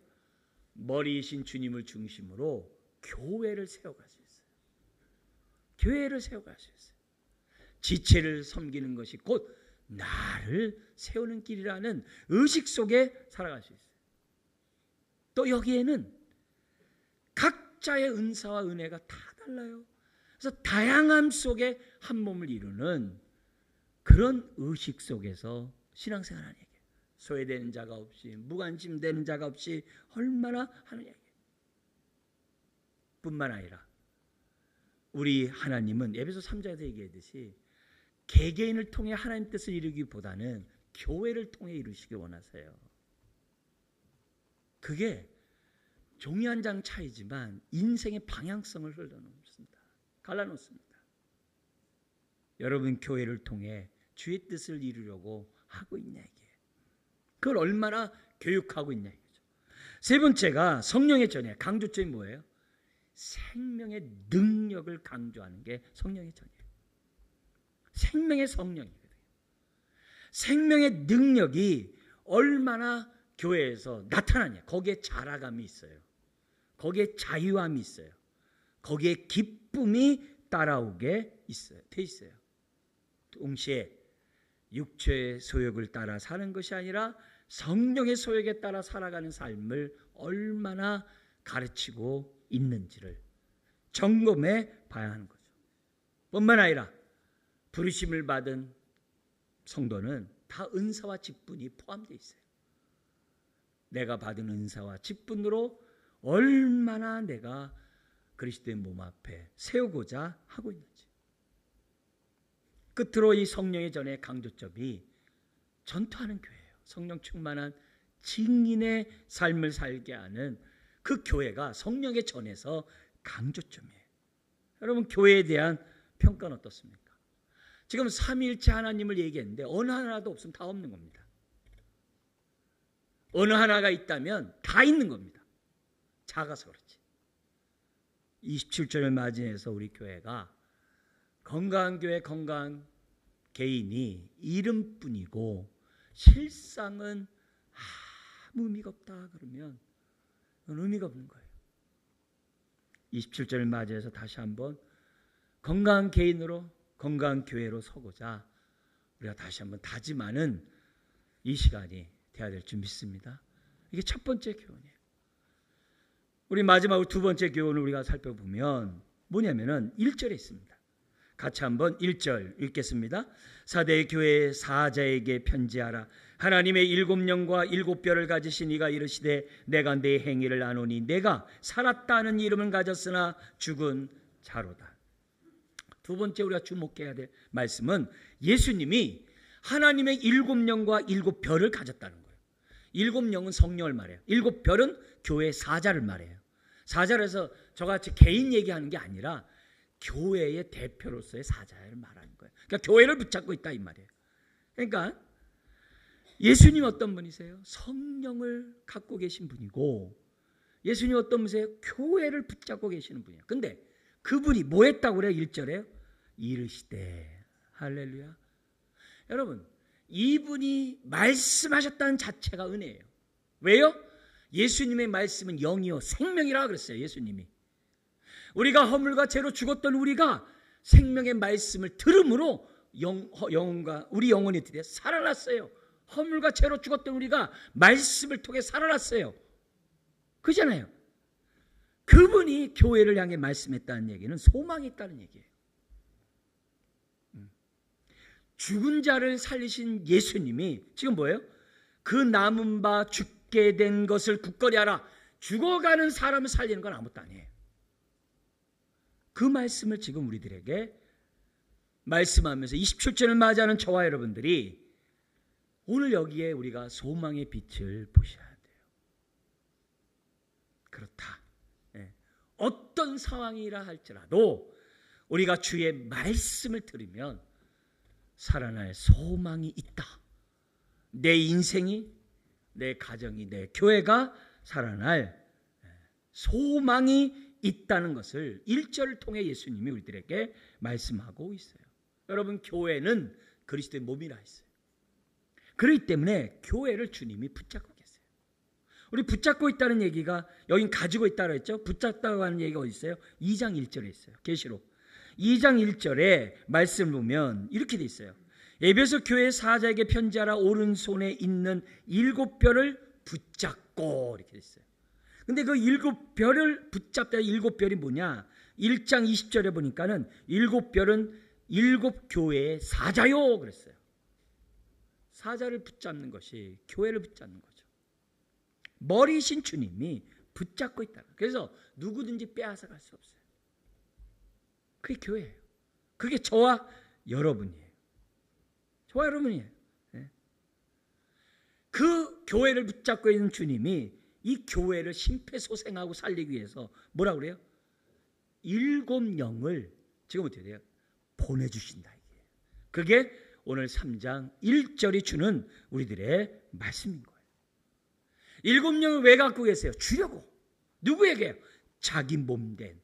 머리이신 주님을 중심으로 교회를 세워갈 수 있어요. 교회를 세워갈 수 있어요. 지체를 섬기는 것이 곧 나를 세우는 길이라는 의식 속에 살아갈 수 있어요. 또 여기에는 각자의 은사와 은혜가 다 달라요. 그래서 다양함 속에 한 몸을 이루는 그런 의식 속에서 신앙생활하는 얘기예요. 소외되는 자가 없이, 무관심되는 자가 없이 얼마나 하느냐 얘기예요. 뿐만 아니라 우리 하나님은 에베소 3장에서 얘기했듯이 개개인을 통해 하나님 뜻을 이루기보다는 교회를 통해 이루시길 원하세요. 그게 종이 한 장 차이지만 인생의 방향성을 흘러놓습니다. 갈라놓습니다. 여러분 교회를 통해 주의 뜻을 이루려고 하고 있냐 이게. 그걸 얼마나 교육하고 있냐 이거죠. 세 번째가 성령의 전이에요. 강조점이 뭐예요? 생명의 능력을 강조하는 게 성령의 전이에요. 생명의 성령이거든요. 생명의 능력이 얼마나 교회에서 나타나냐. 거기에 자라감이 있어요. 거기에 자유함이 있어요. 거기에 기쁨이 따라오게 돼 있어요. 동시에 육체의 소욕을 따라 사는 것이 아니라 성령의 소욕에 따라 살아가는 삶을 얼마나 가르치고 있는지를 점검해 봐야 하는 거죠. 뿐만 아니라 부르심을 받은 성도는 다 은사와 직분이 포함되어 있어요. 내가 받은 은사와 직분으로 얼마나 내가 그리스도의 몸 앞에 세우고자 하고 있는지. 끝으로 이 성령의 전의 강조점이 전투하는 교회예요. 성령 충만한 증인의 삶을 살게 하는 그 교회가 성령의 전에서 강조점이에요. 여러분, 교회에 대한 평가는 어떻습니까? 지금 삼위일체 하나님을 얘기했는데 어느 하나도 없으면 다 없는 겁니다. 어느 하나가 있다면 다 있는 겁니다. 작아서 그렇지. 27절을 맞이해서 우리 교회가 건강한 교회, 건강한 개인이 이름뿐이고 실상은 아무 의미가 없다 그러면 그건 의미가 없는 거예요. 27절을 맞이해서 다시 한번 건강한 개인으로 건강한 교회로 서고자 우리가 다시 한번 다짐하는 이 시간이 돼야 될 줄 믿습니다. 이게 첫 번째 교훈이에요. 우리 마지막으로 두 번째 교훈을 우리가 살펴보면 뭐냐면은 1절에 있습니다. 같이 한번 1절 읽겠습니다. 사대 교회 사자에게 편지하라. 하나님의 7영과 7뼈를 가지신 이가 이르시되 내가 내 행위를 아노니 내가 살았다는 이름을 가졌으나 죽은 자로다. 두 번째 우리가 주목해야 될 말씀은 예수님이 하나님의 7영과 7뼈를 가졌다는 거예요. 7영은 성령을 말해요. 7뼈는 교회 사자를 말해요. 사자를 해서 저같이 개인 얘기하는 게 아니라 교회의 대표로서의 사자를 말하는 거예요. 그러니까 교회를 붙잡고 있다 이 말이에요. 그러니까 예수님 어떤 분이세요? 성령을 갖고 계신 분이고 예수님 어떤 분이세요? 교회를 붙잡고 계시는 분이에요. 근데 그분이 뭐 했다고 그래요? 1절에요? 이르시되. 할렐루야. 여러분, 이분이 말씀하셨다는 자체가 은혜예요. 왜요? 예수님의 말씀은 영이요 생명이라 그랬어요. 예수님이. 우리가 허물과 죄로 죽었던 우리가 생명의 말씀을 들음으로 영혼과 우리 영혼이 드디어 살아났어요. 허물과 죄로 죽었던 우리가 말씀을 통해 살아났어요. 그잖아요. 그분이 교회를 향해 말씀했다는 얘기는 소망이 있다는 얘기예요. 죽은 자를 살리신 예수님이 지금 뭐예요? 그 남은 바 죽게 된 것을 굳건히 하라. 죽어가는 사람을 살리는 건 아무것도 아니에요. 그 말씀을 지금 우리들에게 말씀하면서 27절을 맞이하는 저와 여러분들이 오늘 여기에 우리가 소망의 빛을 보셔야 돼요. 그렇다. 어떤 상황이라 할지라도 우리가 주의 말씀을 들으면 살아날 소망이 있다. 내 인생이, 내 가정이, 내 교회가 살아날 소망이 있다는 것을 1절을 통해 예수님이 우리들에게 말씀하고 있어요. 여러분, 교회는 그리스도의 몸이라 했어요. 그렇기 때문에 교회를 주님이 붙잡고 계세요. 우리 붙잡고 있다는 얘기가 여긴 가지고 있다고 했죠. 붙잡다고 하는 얘기가 어디 있어요? 2장 1절에 있어요. 계시록 2장 1절에 말씀을 보면 이렇게 돼 있어요. 에베소 교회 사자에게 편지하라. 오른손에 있는 7뼈를 붙잡고 이렇게 돼 있어요. 근데 그 7뼈를 붙잡다 7뼈이 뭐냐? 1장 20절에 보니까는 7뼈는 7교회의 사자요 그랬어요. 사자를 붙잡는 것이 교회를 붙잡는 거죠. 머리신 주님이 붙잡고 있다. 그래서 누구든지 빼앗아 갈 수 없어요. 그게 교회예요. 그게 저와 여러분이에요. 저와 여러분이에요. 그 교회를 붙잡고 있는 주님이 이 교회를 심폐소생하고 살리기 위해서 뭐라고 그래요? 7영을 지금 어떻게 돼요? 보내주신다. 그게 오늘 3장 1절이 주는 우리들의 말씀인 거예요. 7명을 왜 갖고 계세요? 주려고. 누구에게요? 자기 몸된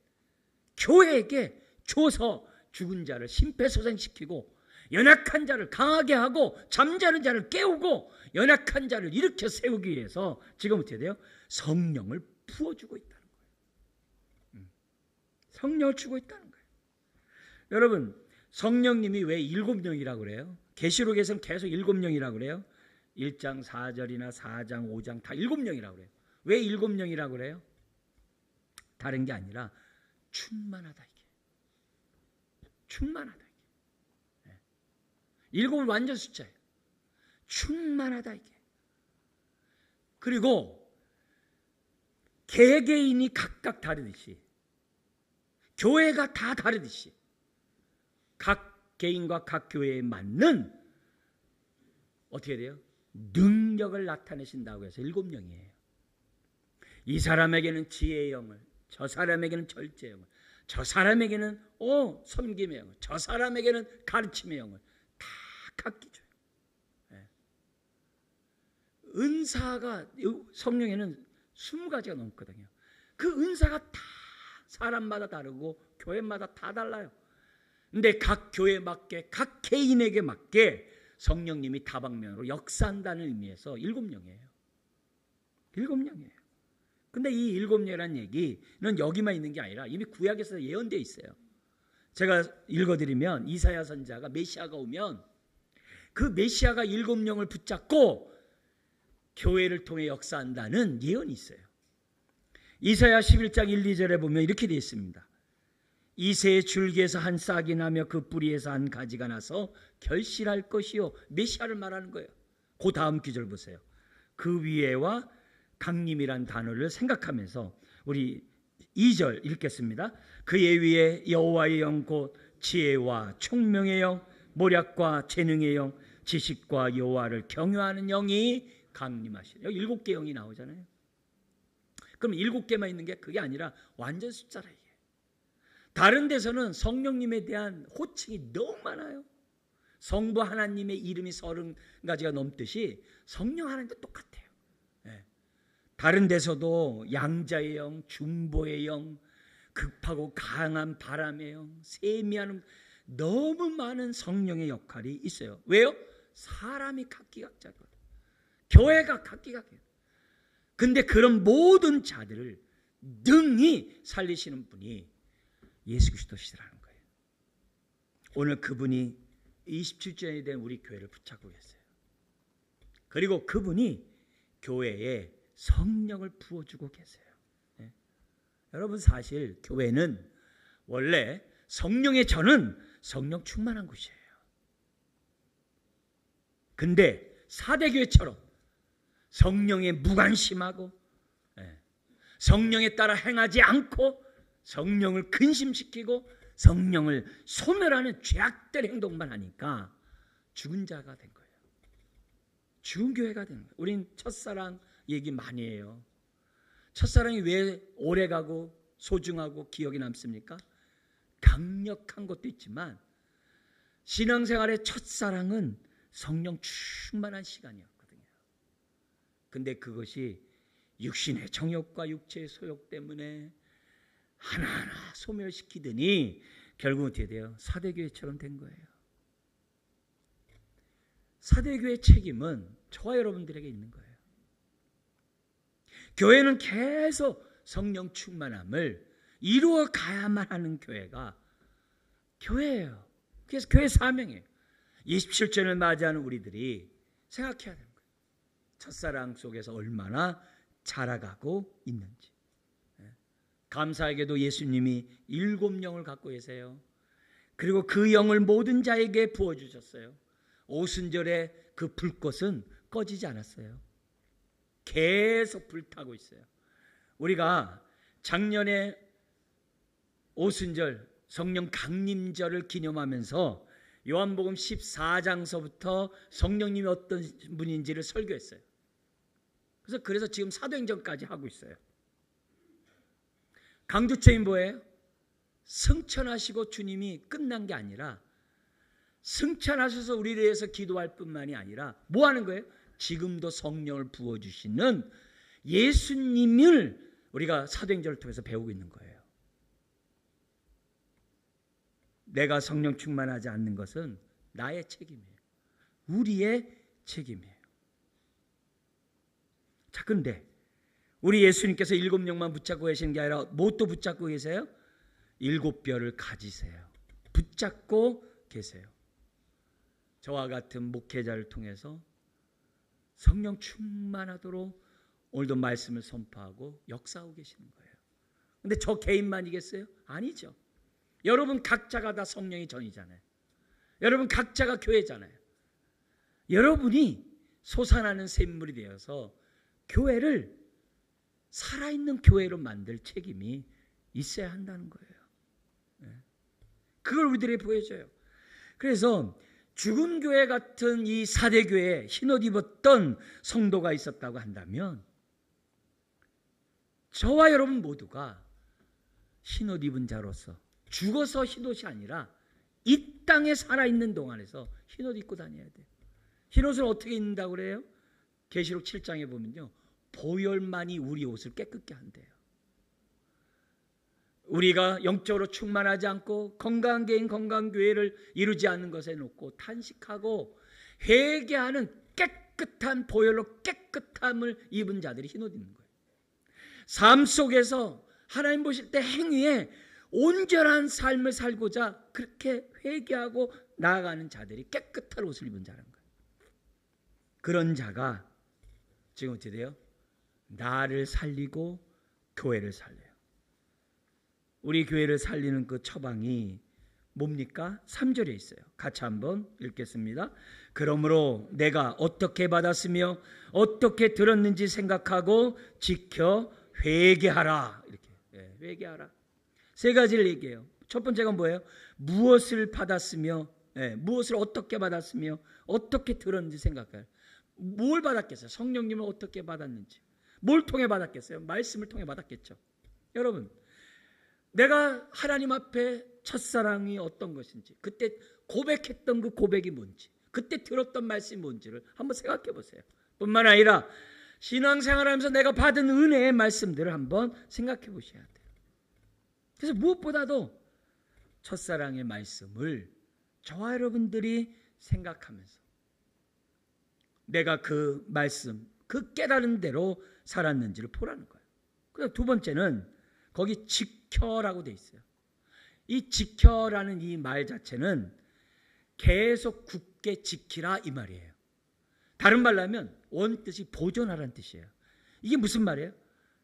교회에게 줘서 죽은 자를 심폐소생시키고 연약한 자를 강하게 하고 잠자는 자를 깨우고 연약한 자를 일으켜 세우기 위해서 지금 어떻게 돼요? 성령을 부어주고 있다는 거예요. 성령을 주고 있다는 거예요. 여러분, 성령님이 왜 7명이라고 그래요? 계시록에서는 계속 7명이라고 그래요. 1장 4절이나 4장 5장 다 7명이라고 그래요. 왜 7명이라고 그래요? 다른 게 아니라 충만하다 이게. 충만하다 이게. 7은 완전 숫자예요. 충만하다 이게. 그리고 개개인이 각각 다르듯이 교회가 다 다르듯이 각 개인과 각 교회에 맞는 어떻게 돼요? 능력을 나타내신다고 해서 7명이에요. 이 사람에게는 지혜의 영을, 저 사람에게는 절제의 영을, 저 사람에게는 섬김의 영을, 저 사람에게는 가르침의 영을 다 각기 줘요. 은사가 성령에는 20가지가 넘거든요. 그 은사가 다 사람마다 다르고 교회마다 다 달라요. 근데 각 교회에 맞게 각 개인에게 맞게 성령님이 다방면으로 역사한다는 의미에서 7명이에요. 7명이에요. 근데 이 7명이라는 얘기는 여기만 있는 게 아니라 이미 구약에서 예언되어 있어요. 제가 읽어드리면 이사야 선지자가 메시아가 오면 그 메시아가 7명을 붙잡고 교회를 통해 역사한다는 예언이 있어요. 이사야 11장 1, 2절에 보면 이렇게 되어 있습니다. 이새의 줄기에서 한 싹이 나며 그 뿌리에서 한 가지가 나서 결실할 것이요. 메시아를 말하는 거예요. 그 다음 구절 보세요. 그 위에와 강림이란 단어를 생각하면서 우리 2절 읽겠습니다. 그의 위에 여호와의 영 곧 지혜와 총명의 영, 모략과 재능의 영, 지식과 여호와를 경외하는 영이 강림하시네. 여기 7개 영이 나오잖아요. 그럼 7개만 있는 게 그게 아니라 완전 숫자라 이게. 다른 데서는 성령님에 대한 호칭이 너무 많아요. 성부 하나님의 이름이 30가지가 넘듯이 성령 하나님도 똑같아요. 다른 데서도 양자의 영, 중보의 영, 급하고 강한 바람의 영, 세미한 너무 많은 성령의 역할이 있어요. 왜요? 사람이 각기각자거든. 교회가 각기각이에요. 근데 그런 모든 자들을 능히 살리시는 분이 예수 그리스도시라는 거예요. 오늘 그분이 27주년이 된 우리 교회를 붙잡고 계세요. 그리고 그분이 교회에 성령을 부어주고 계세요. 네. 여러분 사실 교회는 원래 성령의 전은 성령 충만한 곳이에요. 근데 사대교회처럼 성령에 무관심하고 성령에 따라 행하지 않고 성령을 근심시키고 성령을 소멸하는 죄악된 행동만 하니까 죽은 자가 된 거예요. 죽은 교회가 된 거예요. 우린 첫사랑 얘기 많이 해요. 첫사랑이 왜 오래가고 소중하고 기억에 남습니까? 강력한 것도 있지만 신앙생활의 첫사랑은 성령 충만한 시간이었거든요. 근데 그것이 육신의 정욕과 육체의 소욕 때문에 하나하나 소멸시키더니 결국 어떻게 돼요? 사대교회처럼 된 거예요. 사대교회의 책임은 저와 여러분들에게 있는 거예요. 교회는 계속 성령 충만함을 이루어 가야만 하는 교회가 교회예요. 그래서 교회 사명이에요. 27주년을 맞이하는 우리들이 생각해야 되는 거예요. 첫사랑 속에서 얼마나 자라가고 있는지. 감사하게도 예수님이 7영을 갖고 계세요. 그리고 그 영을 모든 자에게 부어주셨어요. 오순절에 그 불꽃은 꺼지지 않았어요. 계속 불타고 있어요. 우리가 작년에 오순절 성령 강림절을 기념하면서 요한복음 14장서부터 성령님이 어떤 분인지를 설교했어요. 그래서 지금 사도행전까지 하고 있어요. 강조점이 뭐예요? 승천하시고 주님이 끝난 게 아니라 승천하셔서 우리를 위해서 기도할 뿐만이 아니라 뭐 하는 거예요? 지금도 성령을 부어주시는 예수님을 우리가 사도행전을 통해서 배우고 있는 거예요. 내가 성령 충만하지 않는 것은 나의 책임이에요. 우리의 책임이에요. 자, 그런데 우리 예수님께서 7영만 붙잡고 계시는 게 아니라 뭐 또 붙잡고 계세요? 7뼈를 가지세요. 붙잡고 계세요. 저와 같은 목회자를 통해서 성령 충만하도록 오늘도 말씀을 선포하고 역사하고 계시는 거예요. 근데 저 개인만이겠어요? 아니죠. 여러분 각자가 다 성령의 전이잖아요. 여러분 각자가 교회잖아요. 여러분이 솟아나는 샘물이 되어서 교회를 살아있는 교회로 만들 책임이 있어야 한다는 거예요. 그걸 우리들이 보여줘요. 그래서 죽은 교회 같은 이 사대교회에 흰옷 입었던 성도가 있었다고 한다면 저와 여러분 모두가 흰옷 입은 자로서 죽어서 흰옷이 아니라 이 땅에 살아있는 동안에서 흰옷 입고 다녀야 돼요. 흰옷을 어떻게 입는다고 그래요? 계시록 7장에 보면요, 보혈만이 우리 옷을 깨끗게 한대요. 우리가 영적으로 충만하지 않고 건강한 개인 건강한 교회를 이루지 않는 것에 놓고 탄식하고 회개하는 깨끗한 보혈로 깨끗함을 입은 자들이 흰옷 입는 거예요. 삶 속에서 하나님 보실 때 행위에 온전한 삶을 살고자 그렇게 회개하고 나아가는 자들이 깨끗한 옷을 입은 자라는 거예요. 그런 자가 지금 어떻게 돼요? 나를 살리고 교회를 살려요. 우리 교회를 살리는 그 처방이 뭡니까? 3절에 있어요. 같이 한번 읽겠습니다. 그러므로 내가 어떻게 받았으며 어떻게 들었는지 생각하고 지켜 회개하라. 이렇게 회개하라. 세 가지를 얘기해요. 첫 번째가 뭐예요? 무엇을 받았으며 무엇을 어떻게 받았으며 어떻게 들었는지 생각해요. 뭘 받았겠어요? 성령님을 어떻게 받았는지. 뭘 통해 받았겠어요? 말씀을 통해 받았겠죠. 여러분, 내가 하나님 앞에 첫사랑이 어떤 것인지, 그때 고백했던 그 고백이 뭔지, 그때 들었던 말씀이 뭔지를 한번 생각해 보세요. 뿐만 아니라 신앙생활하면서 내가 받은 은혜의 말씀들을 한번 생각해 보셔야 돼요. 그래서 무엇보다도 첫사랑의 말씀을 저와 여러분들이 생각하면서 내가 그 말씀, 그 깨달은 대로 살았는지를 보라는 거예요. 그리고 두 번째는 거기 지켜라고 돼 있어요. 이 지켜라는 이 말 자체는 계속 굳게 지키라 이 말이에요. 다른 말로 하면 원뜻이 보존하라는 뜻이에요. 이게 무슨 말이에요?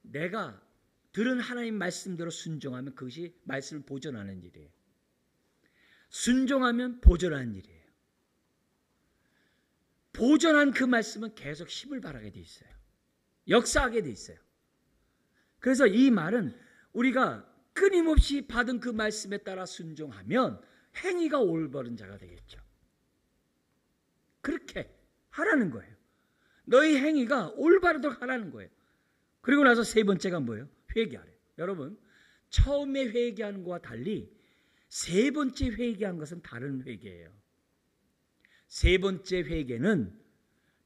내가 들은 하나님 말씀대로 순종하면 그것이 말씀을 보존하는 일이에요. 순종하면 보존하는 일이에요. 보존한 그 말씀은 계속 힘을 발하게 돼 있어요. 역사하게 돼 있어요. 그래서 이 말은 우리가 끊임없이 받은 그 말씀에 따라 순종하면 행위가 올바른 자가 되겠죠. 그렇게 하라는 거예요. 너희 행위가 올바르도록 하라는 거예요. 그리고 나서 세 번째가 뭐예요? 회개하래요. 여러분, 처음에 회개하는 것과 달리 세 번째 회개한 것은 다른 회개예요. 세 번째 회개는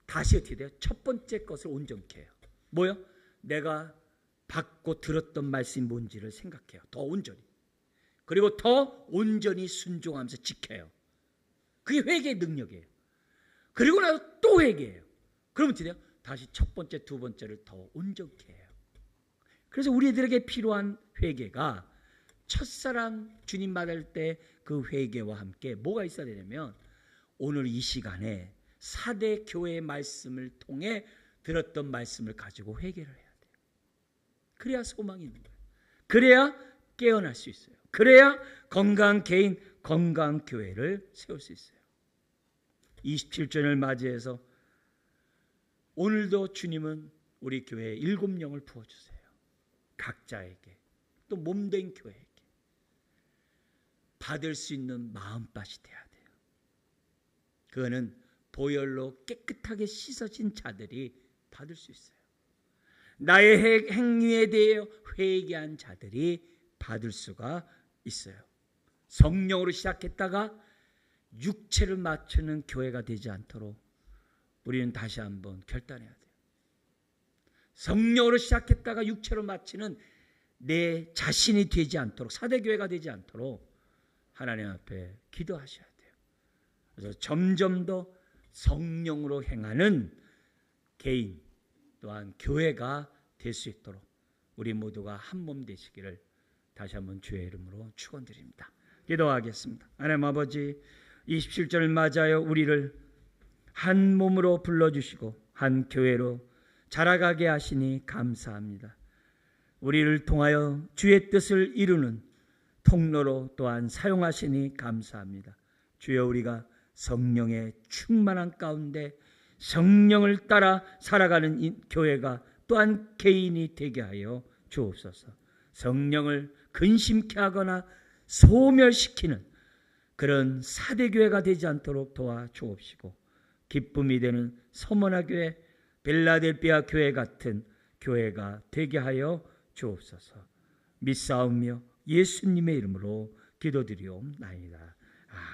다시 어떻게 돼요? 첫 번째 것을 온전케 해요. 뭐요? 내가 받고 들었던 말씀이 뭔지를 생각해요. 더 온전히. 그리고 더 온전히 순종하면서 지켜요. 그게 회개의 능력이에요. 그리고 나서 또 회개해요. 그러면 어떻게 돼요? 다시 첫 번째, 두 번째를 더 온전케 해요. 그래서 우리들에게 필요한 회개가 첫사랑 주님 받을 때 그 회개와 함께 뭐가 있어야 되냐면 오늘 이 시간에 4대 교회의 말씀을 통해 들었던 말씀을 가지고 회개를 해야 돼요. 그래야 소망이 있는 거예요. 그래야 깨어날 수 있어요. 그래야 건강한 개인, 건강한 교회를 세울 수 있어요. 27절을 맞이해서 오늘도 주님은 우리 교회에 7영을 부어주세요. 각자에게, 또 몸된 교회에게 받을 수 있는 마음밭이 돼야 돼요. 그거는 보혈로 깨끗하게 씻어진 자들이 받을 수 있어요. 나의 행위에 대해 회개한 자들이 받을 수가 있어요. 성령으로 시작했다가 육체를 맞추는 교회가 되지 않도록 우리는 다시 한번 결단해야 돼요. 성령으로 시작했다가 육체로 마치는 내 자신이 되지 않도록, 사대교회가 되지 않도록 하나님 앞에 기도하셔야 돼요. 그래서 점점 더 성령으로 행하는 개인 또한 교회가 될 수 있도록 우리 모두가 한 몸 되시기를 다시 한번 주의 이름으로 축원드립니다. 기도하겠습니다. 하나님 아버지, 27절을 맞아요. 우리를 한 몸으로 불러주시고 한 교회로 자라가게 하시니 감사합니다. 우리를 통하여 주의 뜻을 이루는 통로로 또한 사용하시니 감사합니다. 주여, 우리가 성령의 충만한 가운데 성령을 따라 살아가는 이 교회가 또한 개인이 되게 하여 주옵소서. 성령을 근심케 하거나 소멸시키는 그런 사대교회가 되지 않도록 도와주옵시고, 기쁨이 되는 서머나 교회, 빌라델비아 교회 같은 교회가 되게 하여 주옵소서. 믿사오며 예수님의 이름으로 기도드리옵나이다. 아멘.